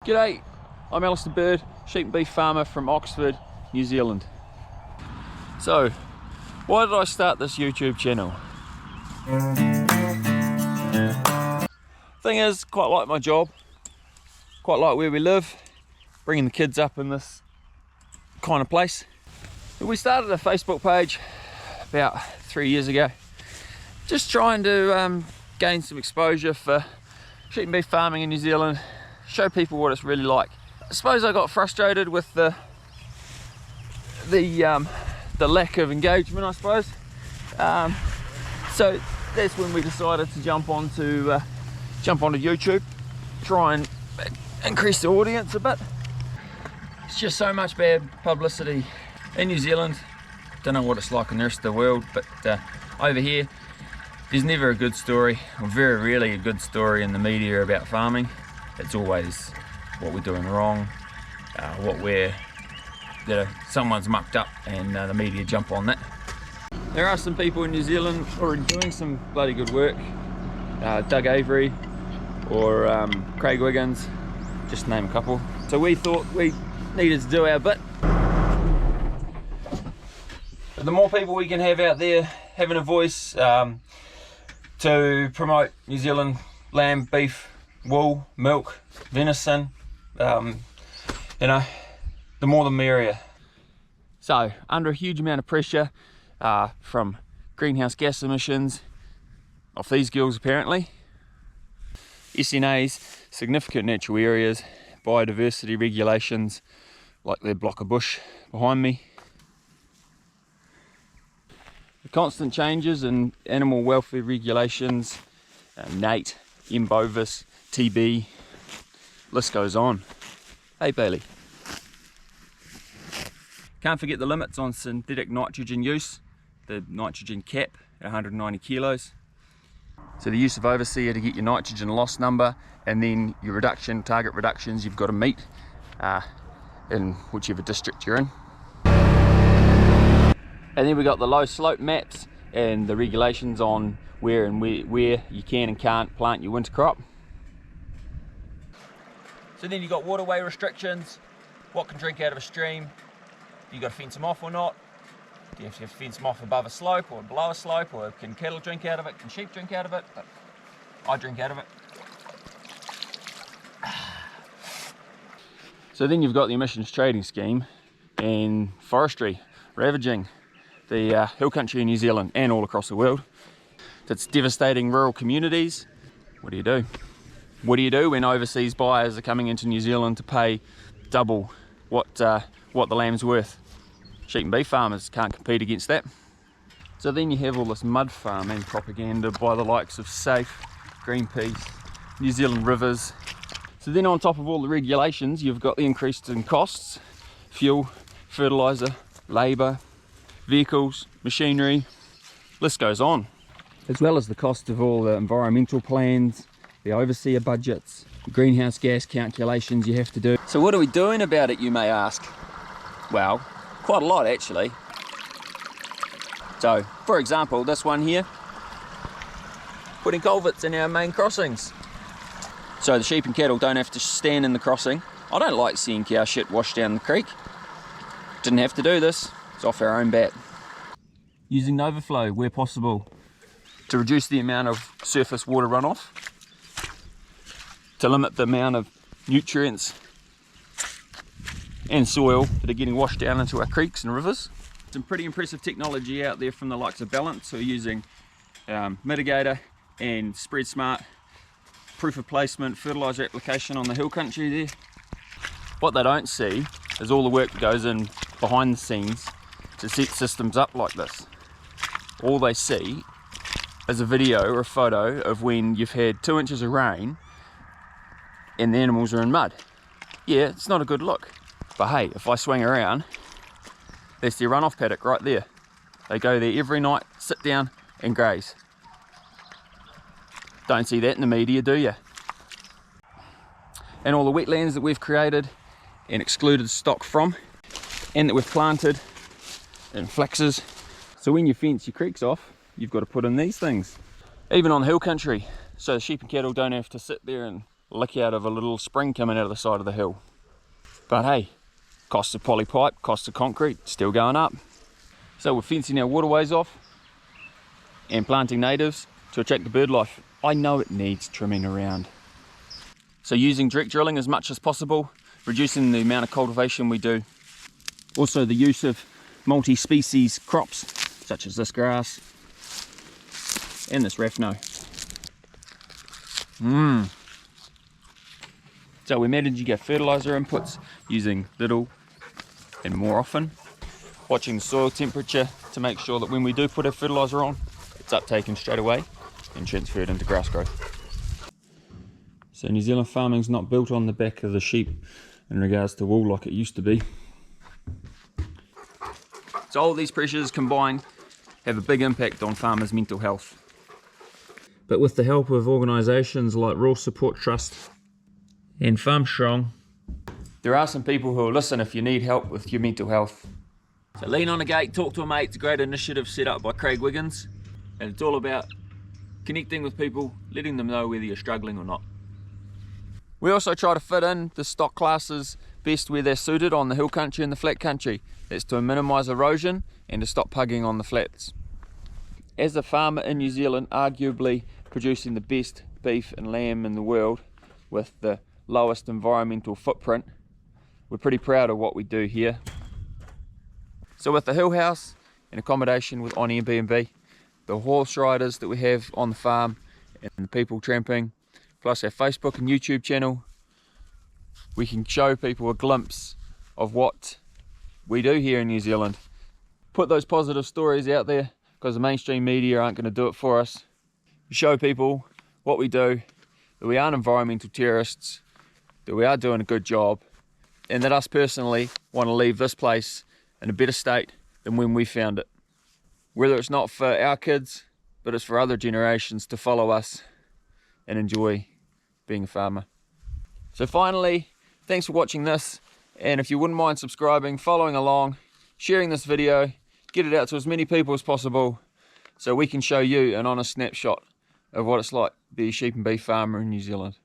G'day, I'm Alistair Bird, sheep and beef farmer from Oxford, New Zealand. So, why did I start this YouTube channel? Thing is, quite like my job, quite like where we live, bringing the kids up in this kind of place. We started a Facebook page about 3 years ago, just trying to gain some exposure for sheep and beef farming in New Zealand, show people what it's really like. I suppose I got frustrated with the lack of engagement, I suppose. So that's when we decided to jump onto YouTube, try and increase the audience a bit. It's just so much bad publicity in New Zealand. Don't know what it's like in the rest of the world, but over here there's never a good story, or very rarely a good story in the media about farming. It's always what we're doing wrong, someone's mucked up, and the media jump on that. There are some people in New Zealand already doing some bloody good work. Doug Avery or Craig Wiggins, just to name a couple. So we thought we needed to do our bit. The more people we can have out there having a voice to promote New Zealand lamb, beef, wool, milk, venison, the more the merrier. So, under a huge amount of pressure from greenhouse gas emissions off these gills apparently, SNAs, significant natural areas, biodiversity regulations like the block of bush behind me, the constant changes in animal welfare regulations, NATE, M. bovis, TB, list goes on. Hey Bailey. Can't forget the limits on synthetic nitrogen use, the nitrogen cap at 190 kilos. So the use of overseer to get your nitrogen loss number, and then your target reductions you've got to meet in whichever district you're in. And then we got the low slope maps and the regulations on where you can and can't plant your winter crop. So then you've got waterway restrictions, what can drink out of a stream, you got to fence them off or not, do you have to fence them off above a slope or below a slope, or can cattle drink out of it, can sheep drink out of it? But I drink out of it. So then you've got the emissions trading scheme and forestry ravaging the hill country in New Zealand and all across the world. It's devastating rural communities. What do you do? What do you do when overseas buyers are coming into New Zealand to pay double what the lamb's worth? Sheep and beef farmers can't compete against that. So then you have all this mud farming propaganda by the likes of SAFE, Greenpeace, New Zealand Rivers. So then on top of all the regulations, you've got the increase in costs, fuel, fertiliser, labour, vehicles, machinery, list goes on. As well as the cost of all the environmental plans, the overseer budgets, the greenhouse gas calculations you have to do. So what are we doing about it, you may ask? Well, quite a lot actually. So, for example, this one here, putting culverts in our main crossings. So the sheep and cattle don't have to stand in the crossing. I don't like seeing cow shit wash down the creek. Didn't have to do this, it's off our own bat. Using overflow where possible to reduce the amount of surface water runoff, to limit the amount of nutrients and soil that are getting washed down into our creeks and rivers. Some pretty impressive technology out there from the likes of Balance, who are using mitigator and spread smart proof of placement fertiliser application on the hill country there. What they don't see is all the work that goes in behind the scenes to set systems up like this. All they see is a video or a photo of when you've had 2 inches of rain and the animals are in mud. Yeah, it's not a good look. But hey, if I swing around, that's their runoff paddock right there. They go there every night, sit down and graze. Don't see that in the media, do you? And all the wetlands that we've created and excluded stock from, and that we've planted in flexes. So when you fence your creeks off, you've got to put in these things. Even on hill country, so the sheep and cattle don't have to sit there and lick out of a little spring coming out of the side of the hill. But hey, costs of polypipe, costs of concrete, still going up. So we're fencing our waterways off and planting natives to attract the bird life. I know it needs trimming around. So using direct drilling as much as possible, reducing the amount of cultivation we do. Also the use of multi-species crops, such as this grass and this raphno. So we're managing our fertiliser inputs using little and more often. Watching the soil temperature to make sure that when we do put our fertiliser on, it's uptaken straight away and transferred into grass growth. So New Zealand farming's not built on the back of the sheep in regards to wool like it used to be. So all these pressures combined have a big impact on farmers' mental health. But with the help of organisations like Rural Support Trust and Farm Strong, there are some people who will listen if you need help with your mental health. So lean on a gate, talk to a mate. It's a great initiative set up by Craig Wiggins, and it's all about connecting with people, letting them know whether you're struggling or not. We also try to fit in the stock classes best where they're suited on the hill country and the flat country. That's to minimise erosion and to stop pugging on the flats. As a farmer in New Zealand, arguably producing the best beef and lamb in the world with the lowest environmental footprint, we're pretty proud of what we do here. So with the hill house and accommodation with on Airbnb, the horse riders that we have on the farm and the people tramping, plus our Facebook and YouTube channel, we can show people a glimpse of what we do here in New Zealand. Put those positive stories out there because the mainstream media aren't going to do it for us. Show people what we do, that we aren't environmental terrorists, that we are doing a good job, and that us personally want to leave this place in a better state than when we found it. Whether it's not for our kids, but it's for other generations to follow us and enjoy being a farmer. So finally, thanks for watching this, and if you wouldn't mind subscribing, following along, sharing this video, get it out to as many people as possible so we can show you an honest snapshot of what it's like to be a sheep and beef farmer in New Zealand.